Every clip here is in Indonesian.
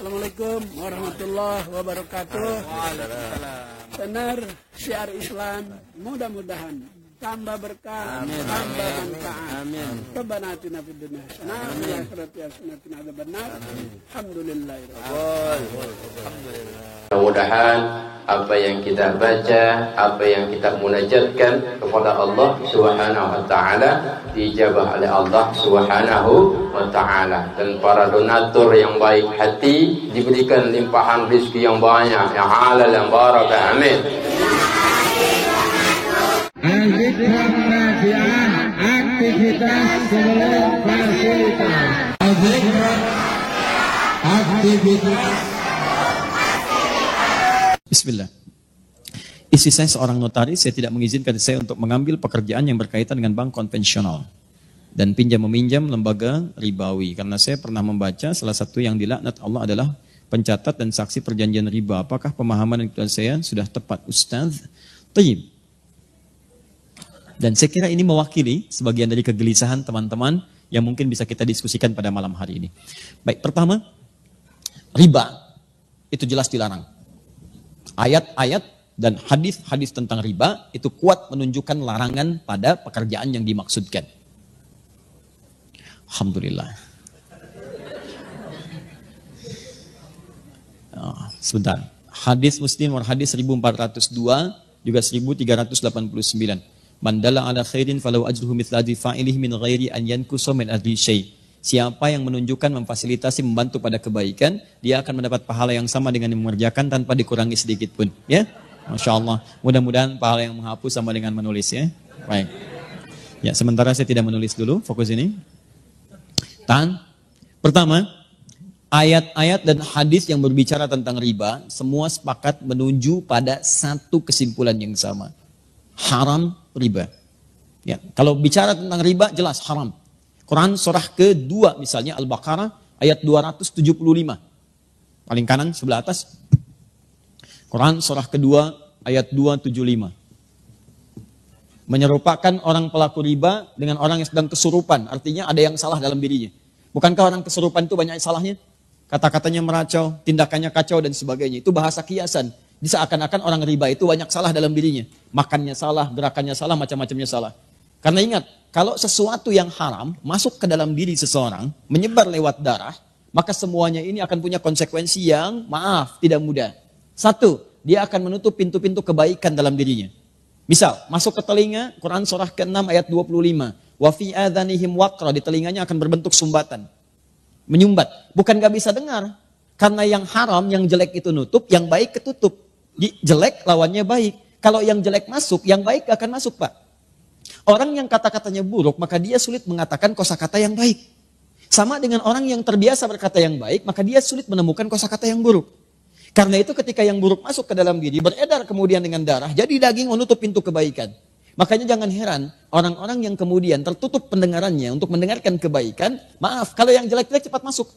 Assalamualaikum warahmatullahi wabarakatuh. Benar syiar Islam, mudah-mudahan tambah berkah, tambah manfaat. Rabbana atina fid dunya hasanah wa fil akhirati hasanah wa qina adzabannar. Alhamdulillahirabbil alamin. Mudah-mudahan apa yang kita baca, apa yang kita munajatkan kepada Allah Subhanahu wa taala dijabah oleh Allah Subhanahu wa taala, dan para donatur yang baik hati diberikan limpahan rezeki yang banyak, yang halal, yang barakah. Amin. Aktivitas sebelum fasilitas. Aktivitas. Bismillah. Istri saya seorang notaris, saya tidak mengizinkan saya untuk mengambil pekerjaan yang berkaitan dengan bank konvensional dan pinjam-meminjam lembaga ribawi, karena saya pernah membaca salah satu yang dilaknat Allah adalah pencatat dan saksi perjanjian riba. Apakah pemahaman yang saya sudah tepat, Ustaz? Tayyib. Dan saya kira ini mewakili sebagian dari kegelisahan teman-teman yang mungkin bisa kita diskusikan pada malam hari ini. Baik, pertama, riba itu jelas dilarang. Ayat-ayat dan hadis-hadis tentang riba itu kuat menunjukkan larangan pada pekerjaan yang dimaksudkan. Alhamdulillah. Sebentar. Hadis Muslim hadis 1402 juga 1389. Man dalla ala khairin falau ajruhu mithla ajri fa'ilihi min ghairi an yankusa min ajri syai'. Siapa yang menunjukkan, memfasilitasi, membantu pada kebaikan, dia akan mendapat pahala yang sama dengan yang mengerjakan tanpa dikurangi sedikit pun. Ya, Masya Allah. Mudah-mudahan pahala yang menghapus sama dengan menulis ya. Baik. Ya, sementara saya tidak menulis dulu, fokus ini. Pertama, ayat-ayat dan hadis yang berbicara tentang riba, semua sepakat menuju pada satu kesimpulan yang sama. Haram riba. Ya, kalau bicara tentang riba, jelas haram. Quran surah kedua misalnya Al-Baqarah ayat 275. Paling kanan sebelah atas. Quran surah kedua ayat 275. Menyerupakan orang pelaku riba dengan orang yang sedang kesurupan. Artinya ada yang salah dalam dirinya. Bukankah orang kesurupan itu banyak salahnya? Kata-katanya meracau, tindakannya kacau dan sebagainya. Itu bahasa kiasan. Seakan-akan orang riba itu banyak salah dalam dirinya. Makannya salah, gerakannya salah, macam-macamnya salah. Karena ingat, kalau sesuatu yang haram masuk ke dalam diri seseorang, menyebar lewat darah, maka semuanya ini akan punya konsekuensi yang, maaf, tidak mudah. Satu, dia akan menutup pintu-pintu kebaikan dalam dirinya. Misal, masuk ke telinga, Quran surah ke-6 ayat 25. Wa fi adhanihim waqra, di telinganya akan berbentuk sumbatan. Menyumbat. Bukan gak bisa dengar. Karena yang haram, yang jelek itu nutup, yang baik ketutup. Jelek lawannya baik. Kalau yang jelek masuk, yang baik gak akan masuk, Pak. Orang yang kata-katanya buruk, maka dia sulit mengatakan kosakata yang baik. Sama dengan orang yang terbiasa berkata yang baik, maka dia sulit menemukan kosakata yang buruk. Karena itu ketika yang buruk masuk ke dalam diri, beredar kemudian dengan darah, jadi daging menutup pintu kebaikan. Makanya jangan heran, orang-orang yang kemudian tertutup pendengarannya untuk mendengarkan kebaikan, maaf, kalau yang jelek-jelek cepat masuk.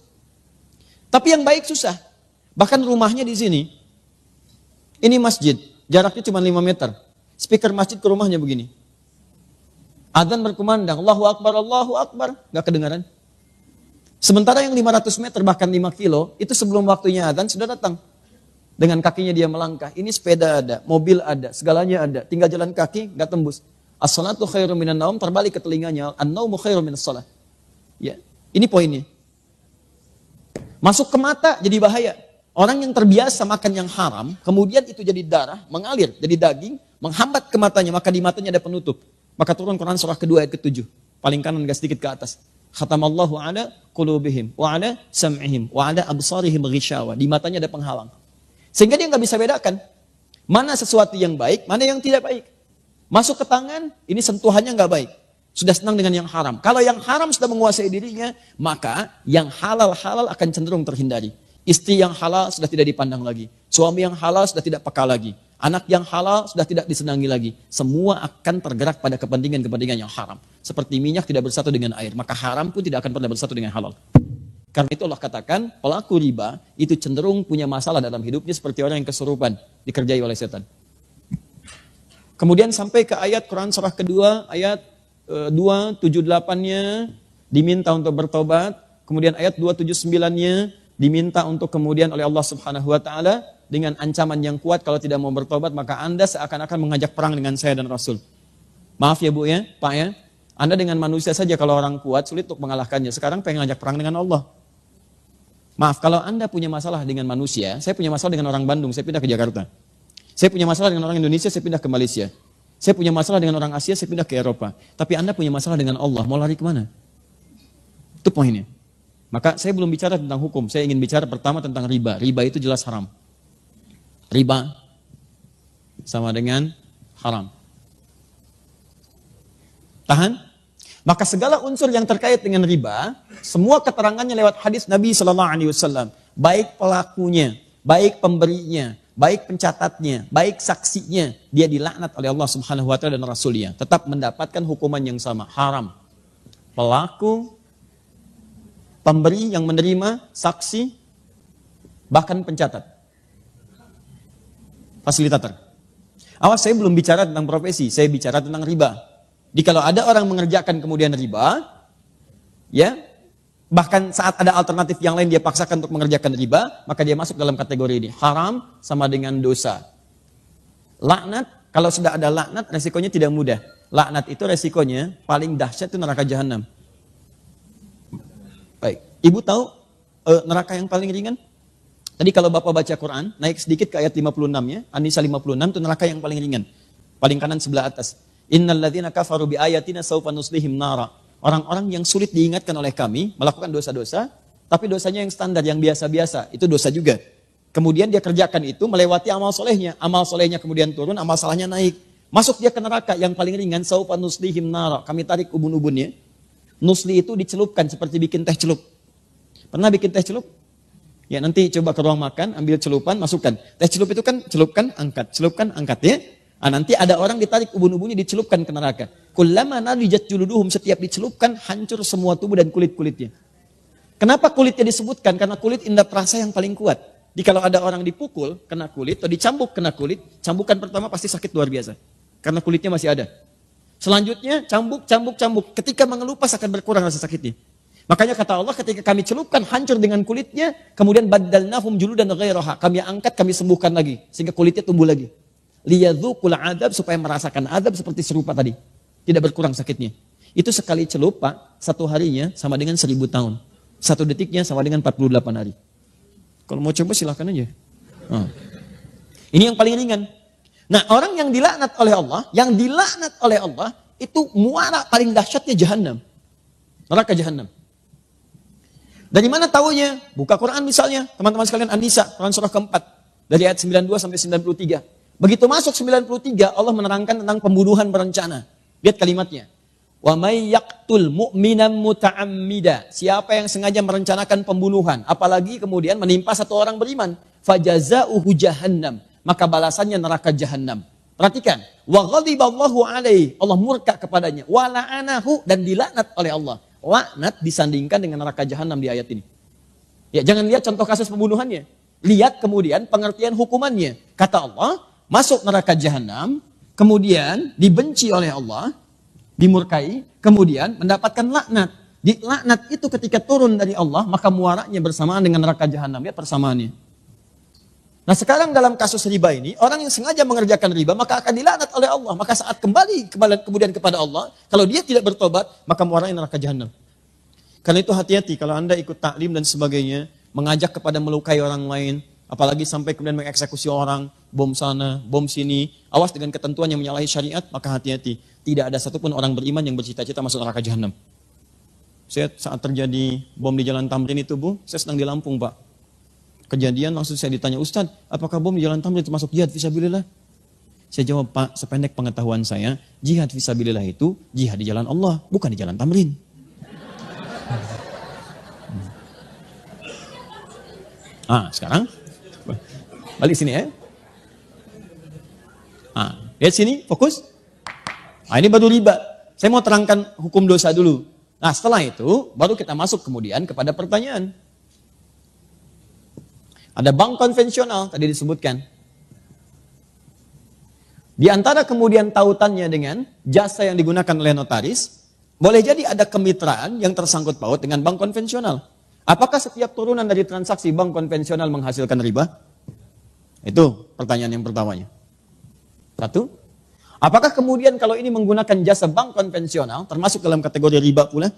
Tapi yang baik susah. Bahkan rumahnya di sini, ini masjid, jaraknya cuma 5 meter. Speaker masjid ke rumahnya begini. Adzan berkumandang, Allahu Akbar, gak kedengaran. Sementara yang 500 meter, bahkan 5 kilo, itu sebelum waktunya adzan sudah datang. Dengan kakinya dia melangkah, ini sepeda ada, mobil ada, segalanya ada. Tinggal jalan kaki, gak tembus. As-salatu khairum minan naum, terbalik ke telinganya, an-naumu khairum minas salah. Ya, ini poinnya. Masuk ke mata, jadi bahaya. Orang yang terbiasa makan yang haram, kemudian itu jadi darah, mengalir, jadi daging, menghambat ke matanya, maka di matanya ada penutup. Maka turun Quran surah kedua ayat ke-7. Paling kanan agak sedikit ke atas. Khatamallahu ala qulubihim wa ala sam'ihim wa ala absarihim ghishawa. Di matanya ada penghalang. Sehingga dia nggak bisa bedakan mana sesuatu yang baik, mana yang tidak baik. Masuk ke tangan, ini sentuhannya nggak baik. Sudah senang dengan yang haram. Kalau yang haram sudah menguasai dirinya, maka yang halal-halal akan cenderung terhindari. Istri yang halal sudah tidak dipandang lagi. Suami yang halal sudah tidak peka lagi. Anak yang halal sudah tidak disenangi lagi. Semua akan tergerak pada kepentingan-kepentingan yang haram. Seperti minyak tidak bersatu dengan air, maka haram pun tidak akan pernah bersatu dengan halal. Karena itu Allah katakan, pelaku riba itu cenderung punya masalah dalam hidupnya seperti orang yang kesurupan, dikerjai oleh setan. Kemudian sampai ke ayat Quran surah kedua, ayat 278-nya diminta untuk bertobat. Kemudian ayat 279-nya diminta untuk kemudian oleh Allah Subhanahu wa taala dengan ancaman yang kuat kalau tidak mau bertobat maka Anda seakan-akan mengajak perang dengan saya dan Rasul. Maaf ya Bu ya, Pak ya. Anda dengan manusia saja kalau orang kuat sulit untuk mengalahkannya. Sekarang pengen ngajak perang dengan Allah. Maaf, kalau Anda punya masalah dengan manusia, saya punya masalah dengan orang Bandung, saya pindah ke Jakarta. Saya punya masalah dengan orang Indonesia, saya pindah ke Malaysia. Saya punya masalah dengan orang Asia, saya pindah ke Eropa. Tapi Anda punya masalah dengan Allah, mau lari kemana? Itu poinnya. Maka saya belum bicara tentang hukum, saya ingin bicara pertama tentang riba. Riba itu jelas haram. Riba sama dengan haram. Tahan? Maka segala unsur yang terkait dengan riba, semua keterangannya lewat hadis Nabi SAW. Baik pelakunya, baik pemberinya, baik pencatatnya, baik saksinya, dia dilaknat oleh Allah Subhanahu wa taala dan Rasulnya. Tetap mendapatkan hukuman yang sama, haram. Pelaku, pemberi yang menerima, saksi, bahkan pencatat. Fasilitator. Awas, saya belum bicara tentang profesi, saya bicara tentang riba. Jadi kalau ada orang mengerjakan kemudian riba, ya, bahkan saat ada alternatif yang lain dia paksakan untuk mengerjakan riba, maka dia masuk dalam kategori ini. Haram sama dengan dosa. Laknat, kalau sudah ada laknat, resikonya tidak mudah. Laknat itu resikonya paling dahsyat itu neraka jahanam. Baik, Ibu tahu neraka yang paling ringan? Tadi kalau Bapak baca Quran, naik sedikit ke ayat 56 ya, An-Nisa 56 itu neraka yang paling ringan. Paling kanan sebelah atas. Innal ladzina kafaru bi ayatina sawfa nuslihim nara. Orang-orang yang sulit diingatkan oleh kami melakukan dosa-dosa, tapi dosanya yang standar, yang biasa-biasa, itu dosa juga. Kemudian dia kerjakan itu melewati amal solehnya kemudian turun, amal salahnya naik. Masuk dia ke neraka yang paling ringan, sawfa nuslihim nara. Kami tarik ubun-ubunnya. Nusli itu dicelupkan seperti bikin teh celup. Pernah bikin teh celup? Ya nanti coba ke ruang makan, ambil celupan, masukkan. Teh celup itu kan celupkan, angkat ya. Nah, nanti ada orang ditarik ubun-ubunnya dicelupkan ke neraka. Kullama nadijat juluduhum, setiap dicelupkan hancur semua tubuh dan kulit-kulitnya. Kenapa kulitnya disebutkan? Karena kulit indera perasa yang paling kuat. Jadi kalau ada orang dipukul kena kulit atau dicambuk kena kulit, cambukan pertama pasti sakit luar biasa. Karena kulitnya masih ada. Selanjutnya cambuk. Ketika mengelupas akan berkurang rasa sakitnya. Makanya kata Allah ketika kami celupkan hancur dengan kulitnya, kemudian baddalnahum juludan ghairaha. Kami angkat, kami sembuhkan lagi sehingga kulitnya tumbuh lagi. Liyadzuqul adab, supaya merasakan adab seperti serupa tadi. Tidak berkurang sakitnya. Itu sekali celup Pak, satu harinya sama dengan 1000 tahun. Satu detiknya sama dengan 48 hari. Kalau mau coba silahkan aja. Ini yang paling ringan. Nah orang yang dilaknat oleh Allah, itu muara paling dahsyatnya jahanam. Neraka jahanam. Dari mana taunya? Buka Quran misalnya. Teman-teman sekalian An-Nisa, Quran surah keempat. Dari ayat 92 sampai 93. Begitu masuk 93, Allah menerangkan tentang pembunuhan berencana. Lihat kalimatnya. Wa may yaqtul mu'minan muta'ammida. Siapa yang sengaja merencanakan pembunuhan, apalagi kemudian menimpa satu orang beriman, fajazauhu jahannam, maka balasannya neraka jahanam. Perhatikan, wa ghadiballahu alaihi, Allah murka kepadanya, wa la'anahu, dan dilaknat oleh Allah. Laknat disandingkan dengan neraka jahanam di ayat ini. Ya, jangan lihat contoh kasus pembunuhannya. Lihat kemudian pengertian hukumannya. Kata Allah, masuk neraka jahanam, kemudian dibenci oleh Allah, dimurkai, kemudian mendapatkan laknat. Di laknat itu ketika turun dari Allah, maka muaranya bersamaan dengan neraka jahanam. Lihat persamaannya. Nah sekarang dalam kasus riba ini, orang yang sengaja mengerjakan riba, maka akan dilaknat oleh Allah. Maka saat kembali kemudian kepada Allah, kalau dia tidak bertobat, maka muaranya neraka jahanam. Karena itu hati-hati kalau Anda ikut taklim dan sebagainya, mengajak kepada melukai orang lain, apalagi sampai kemudian mengeksekusi orang, bom sana, bom sini, awas dengan ketentuan yang menyalahi syariat, maka hati-hati. Tidak ada satupun orang beriman yang bercita-cita masuk neraka jahanam. Saya saat terjadi bom di Jalan Tamrin itu Bu, saya sedang di Lampung Pak. Kejadian langsung saya ditanya, Ustadz, apakah bom di Jalan Tamrin termasuk jihad fisabilillah? Saya jawab, Pak, sependek pengetahuan saya, jihad fisabilillah itu jihad di jalan Allah, bukan di Jalan Tamrin. Sekarang balik sini ya. Lihat sini, fokus. Ini baru riba. Saya mau terangkan hukum dosa dulu. Nah, setelah itu baru kita masuk kemudian kepada pertanyaan. Ada bank konvensional tadi disebutkan. Di antara kemudian tautannya dengan jasa yang digunakan oleh notaris, boleh jadi ada kemitraan yang tersangkut paut dengan bank konvensional. Apakah setiap turunan dari transaksi bank konvensional menghasilkan riba? Itu pertanyaan yang pertamanya. Satu, apakah kemudian kalau ini menggunakan jasa bank konvensional, termasuk dalam kategori riba pula?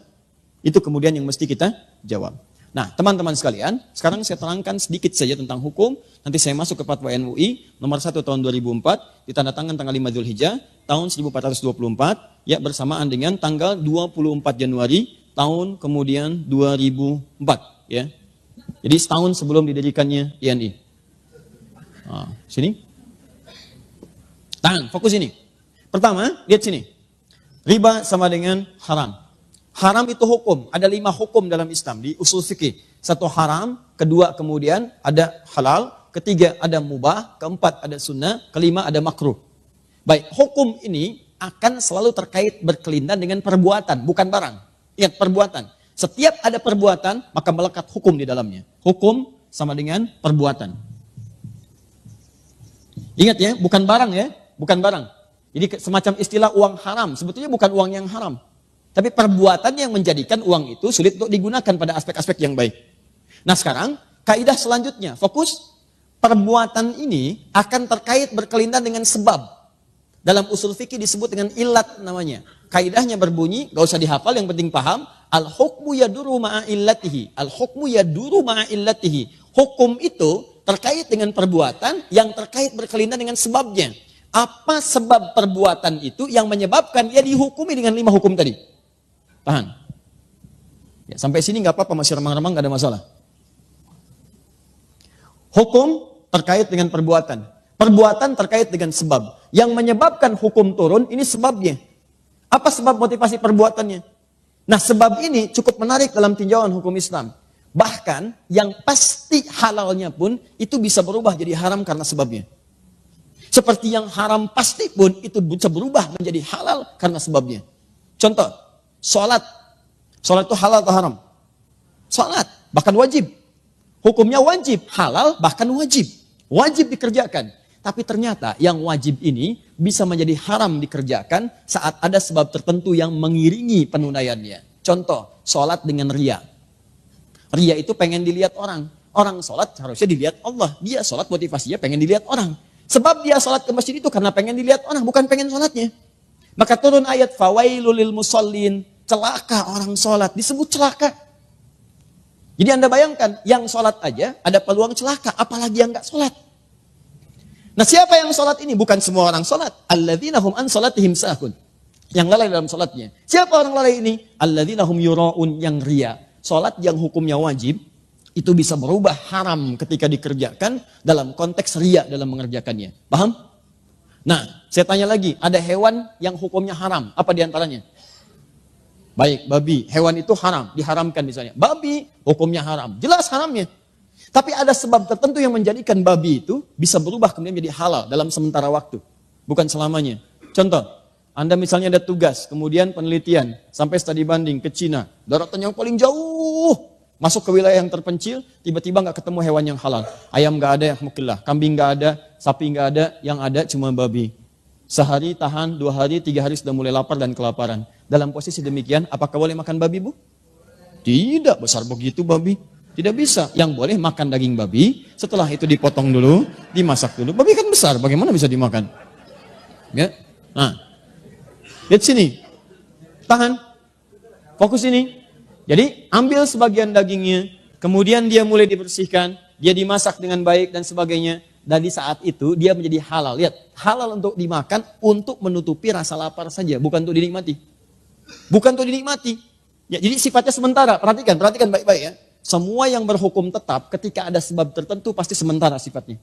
Itu kemudian yang mesti kita jawab. Nah, teman-teman sekalian, sekarang saya terangkan sedikit saja tentang hukum. Nanti saya masuk ke Fatwa MUI nomor 1 tahun 2004, ditandatangan tanggal 5 Dzulhijjah tahun 1424, ya bersamaan dengan tanggal 24 Januari tahun kemudian 2004, ya. Jadi setahun sebelum didirikannya INI. Nah, sini. Tahan, fokus ini. Pertama, lihat sini. Riba sama dengan haram. Haram itu hukum, ada 5 hukum dalam Islam di usul fikih. 1 haram, kedua kemudian ada halal, ketiga ada mubah, keempat ada sunnah, kelima ada makruh. Baik, hukum ini akan selalu terkait berkelindan dengan perbuatan, bukan barang. Ingat, perbuatan. Setiap ada perbuatan, maka melekat hukum di dalamnya. Hukum sama dengan perbuatan. Ingat ya, bukan barang ya, bukan barang. Jadi semacam istilah uang haram, sebetulnya bukan uang yang haram. Tapi perbuatan yang menjadikan uang itu sulit untuk digunakan pada aspek-aspek yang baik. Nah sekarang, kaidah selanjutnya, fokus. Perbuatan ini akan terkait berkelindan dengan sebab. Dalam usul fikih disebut dengan ilat namanya. Kaidahnya berbunyi, gak usah dihafal, yang penting paham. Al-hukmu yaduru ma'a illatihi. Al-hukmu yaduru ma'a illatihi. Hukum itu terkait dengan perbuatan yang terkait berkelindan dengan sebabnya. Apa sebab perbuatan itu yang menyebabkan dia dihukumi dengan 5 hukum tadi? Tahan. Ya, sampai sini nggak apa-apa, masih remang-remang, nggak ada masalah. Hukum terkait dengan perbuatan. Perbuatan terkait dengan sebab. Yang menyebabkan hukum turun, ini sebabnya. Apa sebab motivasi perbuatannya? Nah, sebab ini cukup menarik dalam tinjauan hukum Islam. Bahkan, yang pasti halalnya pun, itu bisa berubah jadi haram karena sebabnya. Seperti yang haram pasti pun, itu bisa berubah menjadi halal karena sebabnya. Contoh, Sholat itu halal atau haram? Sholat, bahkan wajib. Hukumnya wajib, halal, bahkan wajib. Wajib dikerjakan. Tapi ternyata yang wajib ini bisa menjadi haram dikerjakan saat ada sebab tertentu yang mengiringi penunaiannya. Contoh, sholat dengan riya. Riya itu pengen dilihat orang. Orang sholat harusnya dilihat Allah. Dia sholat motivasinya pengen dilihat orang. Sebab dia sholat ke masjid itu karena pengen dilihat orang, bukan pengen sholatnya. Maka turun ayat fawailul lil musallin, celaka orang sholat, disebut celaka. Jadi Anda bayangkan, yang sholat aja ada peluang celaka, apalagi yang nggak sholat. Nah, siapa yang sholat ini? Bukan semua orang sholat. Alladzina hum an sholatihim sahun. Yang lalai dalam sholatnya. Siapa orang lalai ini? Alladzina hum yura'un, yang ria. Sholat yang hukumnya wajib, itu bisa berubah haram ketika dikerjakan dalam konteks ria dalam mengerjakannya. Paham? Nah, saya tanya lagi, ada hewan yang hukumnya haram, apa diantaranya? Baik, babi, hewan itu haram, diharamkan misalnya. Babi, hukumnya haram, jelas haramnya. Tapi ada sebab tertentu yang menjadikan babi itu bisa berubah kemudian menjadi halal dalam sementara waktu. Bukan selamanya. Contoh, Anda misalnya ada tugas, kemudian penelitian, sampai studi banding ke Cina, daratan yang paling jauh, masuk ke wilayah yang terpencil, tiba-tiba nggak ketemu hewan yang halal. Ayam nggak ada, mukillah. Kambing nggak ada, sapi nggak ada, yang ada cuma babi. Sehari tahan, 2 hari, 3 hari sudah mulai lapar dan kelaparan. Dalam posisi demikian, apakah boleh makan babi, Bu? Tidak, besar begitu babi. Tidak bisa. Yang boleh makan daging babi, setelah itu dipotong dulu, dimasak dulu. Babi kan besar, bagaimana bisa dimakan? Ya? Nah, lihat sini. Tahan. Fokus ini. Jadi ambil sebagian dagingnya, kemudian dia mulai dibersihkan, dia dimasak dengan baik dan sebagainya. Dan di saat itu dia menjadi halal. Lihat, halal untuk dimakan untuk menutupi rasa lapar saja, bukan untuk dinikmati. Bukan untuk dinikmati. Ya, jadi sifatnya sementara. Perhatikan baik-baik ya. Semua yang berhukum tetap ketika ada sebab tertentu pasti sementara sifatnya.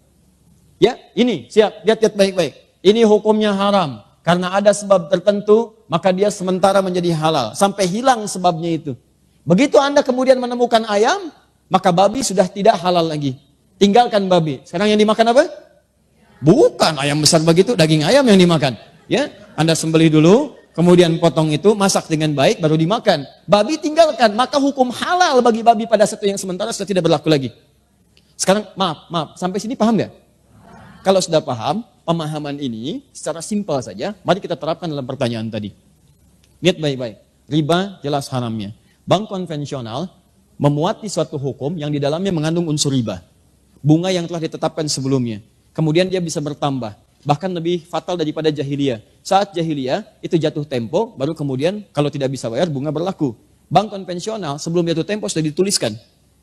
Ya, ini siap, lihat baik-baik. Ini hukumnya haram. Karena ada sebab tertentu, maka dia sementara menjadi halal. Sampai hilang sebabnya itu. Begitu Anda kemudian menemukan ayam, maka babi sudah tidak halal lagi. Tinggalkan babi. Sekarang yang dimakan apa? Bukan ayam besar begitu, daging ayam yang dimakan. Ya, Anda sembelih dulu, kemudian potong itu, masak dengan baik, baru dimakan. Babi tinggalkan, maka hukum halal bagi babi pada satu yang sementara sudah tidak berlaku lagi. Sekarang, maaf, sampai sini paham nggak? Kalau sudah paham, pemahaman ini secara simpel saja, mari kita terapkan dalam pertanyaan tadi. Lihat baik-baik, riba jelas haramnya. Bank konvensional memuati suatu hukum yang di dalamnya mengandung unsur riba. Bunga yang telah ditetapkan sebelumnya. Kemudian dia bisa bertambah. Bahkan lebih fatal daripada jahiliyah. Saat jahiliyah itu jatuh tempo, baru kemudian kalau tidak bisa bayar bunga berlaku. Bank konvensional sebelum jatuh tempo sudah dituliskan.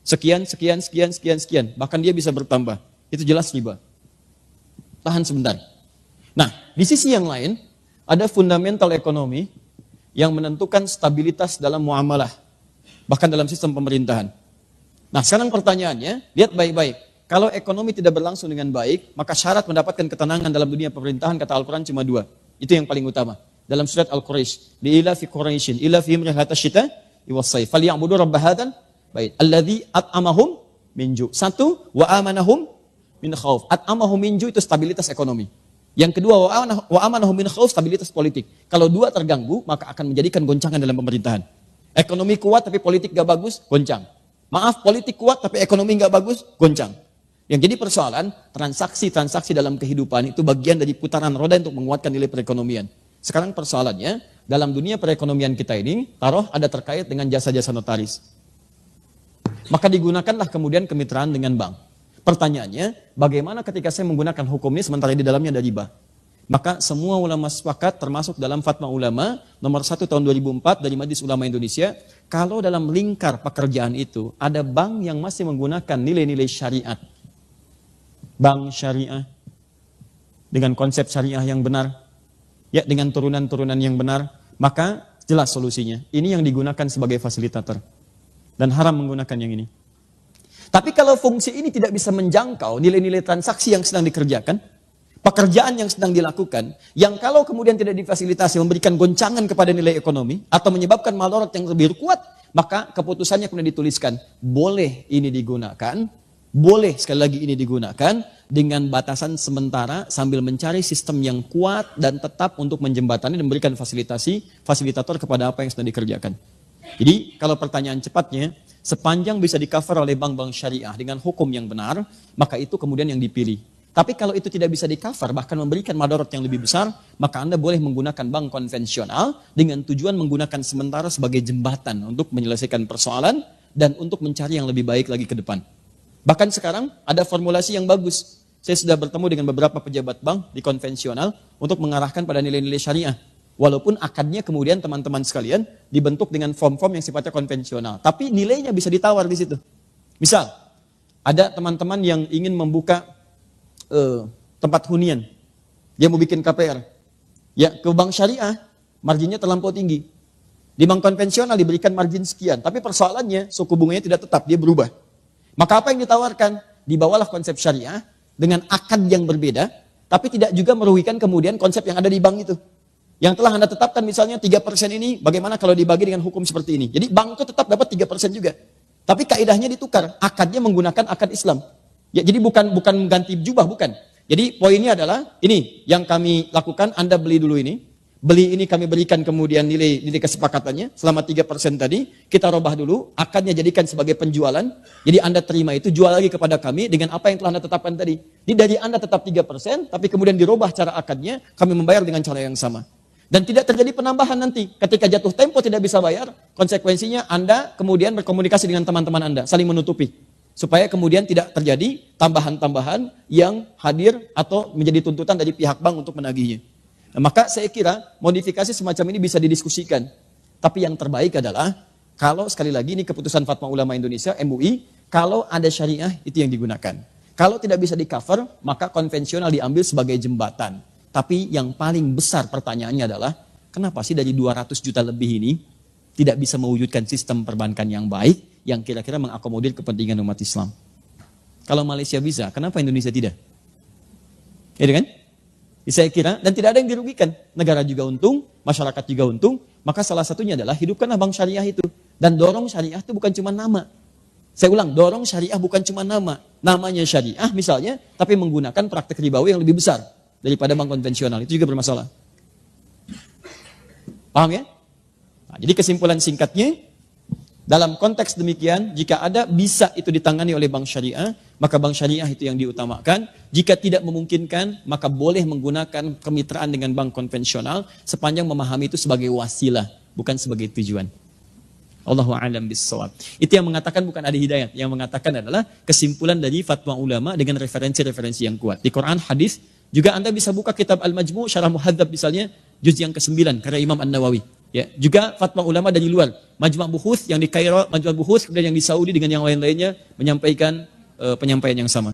Sekian. Bahkan dia bisa bertambah. Itu jelas riba. Tahan sebentar. Nah, di sisi yang lain, ada fundamental ekonomi yang menentukan stabilitas dalam muamalah. Bahkan dalam sistem pemerintahan. Nah, sekarang pertanyaannya, lihat baik-baik. Kalau ekonomi tidak berlangsung dengan baik, maka syarat mendapatkan ketenangan dalam dunia pemerintahan, kata Al-Quran cuma 2. Itu yang paling utama. Dalam surat Al-Quraisy, li'ila fi Quraisyin, ila fi mrihatas syita, iwassayf, faliya'budu rabba hadzal bait, alladzi at'amahum min ju'. 1, wa amanahum min khauf. At'amahum min ju' itu stabilitas ekonomi. Yang kedua, wa amanahum min khauf, stabilitas politik. Kalau 2 terganggu, maka akan menjadikan goncangan dalam pemerintahan. Ekonomi kuat tapi politik gak bagus, goncang. Maaf, politik kuat tapi ekonomi gak bagus, goncang. Yang jadi persoalan, transaksi-transaksi dalam kehidupan itu bagian dari putaran roda untuk menguatkan nilai perekonomian. Sekarang persoalannya, dalam dunia perekonomian kita ini, taruh ada terkait dengan jasa-jasa notaris. Maka digunakanlah kemudian kemitraan dengan bank. Pertanyaannya, bagaimana ketika saya menggunakan hukum ini sementara di dalamnya ada riba? Maka semua ulama sepakat termasuk dalam Fatwa Ulama nomor 1 tahun 2004 dari Majelis Ulama Indonesia, kalau dalam lingkar pekerjaan itu ada bank yang masih menggunakan nilai-nilai syariat, bank syariah dengan konsep syariah yang benar, ya dengan turunan-turunan yang benar, maka jelas solusinya. Ini yang digunakan sebagai fasilitator dan haram menggunakan yang ini. Tapi kalau fungsi ini tidak bisa menjangkau nilai-nilai transaksi yang sedang dikerjakan, pekerjaan yang sedang dilakukan, yang kalau kemudian tidak difasilitasi memberikan goncangan kepada nilai ekonomi atau menyebabkan madarat yang lebih kuat, maka keputusannya kemudian dituliskan, boleh ini digunakan, boleh sekali lagi ini digunakan dengan batasan sementara sambil mencari sistem yang kuat dan tetap untuk menjembatani dan memberikan fasilitator kepada apa yang sedang dikerjakan. Jadi kalau pertanyaan cepatnya, sepanjang bisa di-cover oleh bank-bank syariah dengan hukum yang benar, maka itu kemudian yang dipilih. Tapi kalau itu tidak bisa di-cover, bahkan memberikan madarat yang lebih besar, maka Anda boleh menggunakan bank konvensional dengan tujuan menggunakan sementara sebagai jembatan untuk menyelesaikan persoalan dan untuk mencari yang lebih baik lagi ke depan. Bahkan sekarang ada formulasi yang bagus. Saya sudah bertemu dengan beberapa pejabat bank di konvensional untuk mengarahkan pada nilai-nilai syariah. Walaupun akadnya kemudian teman-teman sekalian dibentuk dengan form-form yang sifatnya konvensional. Tapi nilainya bisa ditawar di situ. Misal, ada teman-teman yang ingin membuka tempat hunian. Dia mau bikin KPR. Ya, ke bank syariah, marginnya terlampau tinggi. Di bank konvensional diberikan margin sekian. Tapi persoalannya, suku bunganya tidak tetap, dia berubah. Maka apa yang ditawarkan? Dibawalah konsep syariah dengan akad yang berbeda, tapi tidak juga merugikan kemudian konsep yang ada di bank itu. Yang telah Anda tetapkan misalnya 3% ini, bagaimana kalau dibagi dengan hukum seperti ini? Jadi bank itu tetap dapat 3% juga. Tapi kaidahnya ditukar, akadnya menggunakan akad Islam. Ya, jadi bukan ganti jubah, bukan. Jadi poinnya adalah, ini yang kami lakukan, Anda beli dulu ini. Beli ini kami berikan kemudian nilai kesepakatannya, selama 3% tadi, kita robah dulu, akadnya jadikan sebagai penjualan. Jadi Anda terima itu, jual lagi kepada kami dengan apa yang telah Anda tetapkan tadi. Jadi dari Anda tetap 3%, tapi kemudian dirobah cara akadnya, kami membayar dengan cara yang sama. Dan tidak terjadi penambahan nanti. Ketika jatuh tempo tidak bisa bayar, konsekuensinya Anda kemudian berkomunikasi dengan teman-teman Anda, saling menutupi. Supaya kemudian tidak terjadi tambahan-tambahan yang hadir atau menjadi tuntutan dari pihak bank untuk menagihnya. Nah, maka saya kira modifikasi semacam ini bisa didiskusikan. Tapi yang terbaik adalah, kalau sekali lagi ini keputusan Fatwa Ulama Indonesia, MUI, kalau ada syariah itu yang digunakan. Kalau tidak bisa di-cover, maka konvensional diambil sebagai jembatan. Tapi yang paling besar pertanyaannya adalah, kenapa sih dari 200 juta lebih ini tidak bisa mewujudkan sistem perbankan yang baik, yang kira-kira mengakomodir kepentingan umat Islam? Kalau Malaysia bisa, kenapa Indonesia tidak? Ya kan? Saya kira, dan tidak ada yang dirugikan. Negara juga untung, masyarakat juga untung. Maka salah satunya adalah hidupkanlah bank syariah itu. Dan dorong syariah itu bukan cuma nama. Saya ulang, dorong syariah bukan cuma nama. Namanya syariah misalnya, tapi menggunakan praktek ribawi yang lebih besar daripada bank konvensional. Itu juga bermasalah. Paham ya? Nah, jadi kesimpulan singkatnya, dalam konteks demikian, jika ada bisa itu ditangani oleh bank syariah, maka bank syariah itu yang diutamakan. Jika tidak memungkinkan, maka boleh menggunakan kemitraan dengan bank konvensional sepanjang memahami itu sebagai wasilah, bukan sebagai tujuan. Allahu a'lam bissawab. Itu yang mengatakan bukan ada hidayat, yang mengatakan adalah kesimpulan dari fatwa ulama dengan referensi-referensi yang kuat. Di Quran, hadis, juga Anda bisa buka kitab Al-Majmu' Syarah Muhadzab misalnya, juz yang ke-9 karya Imam An-Nawawi. Ya, juga fatwa ulama dari luar, Majma' Buhuth yang di Kairo, Majma' Buhuth kemudian yang di Saudi dengan yang lain-lainnya menyampaikan penyampaian yang sama.